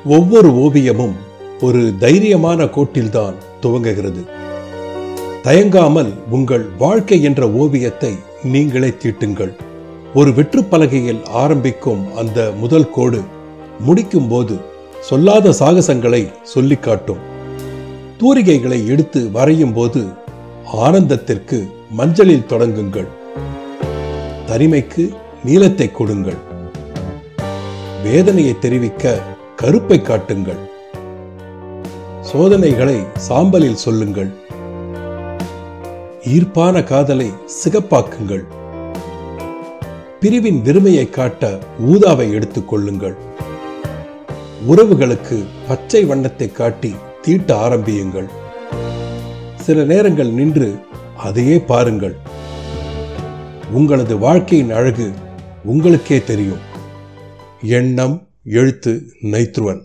ஒவ்வொரு ஓவியமும் ஒரு தைரியமான கோட்டில்தான் துவங்குகிறது. தயங்காமல் உங்கள் வாழ்க்கை என்ற ஓவியத்தை நீங்களே தீட்டுங்கள். ஒரு வெற்றுப்பலகையில் ஆரம்பிக்கும் அந்த முதல் கோடு முடிக்கும் போது சொல்லாத சாகசங்களை சொல்லிக் காட்டும். தூரிகைகளை எடுத்து வரையும் போது ஆனந்தத்திற்கு மஞ்சளில் தொடங்குங்கள். தனிமைக்கு நீலத்தை கொடுங்கள். வேதனையை தெரிவிக்க கருப்பை காட்டுங்கள். சோதனைகளை சாம்பலில் சொல்லுங்கள். ஈர்ப்பான காதலை சிகப்பாக்குங்கள். பிரிவின் வெறுமையை காட்ட ஊதாவை எடுத்துக் கொள்ளுங்கள். உறவுகளுக்கு பச்சை வண்ணத்தை காட்டி தீட்ட ஆரம்பியுங்கள். சில நேரங்கள் நின்று அதையே பாருங்கள். உங்களது வாழ்க்கையின் அழகு உங்களுக்கே தெரியும். எண்ணம் எழுத்து நைத்ருவன்.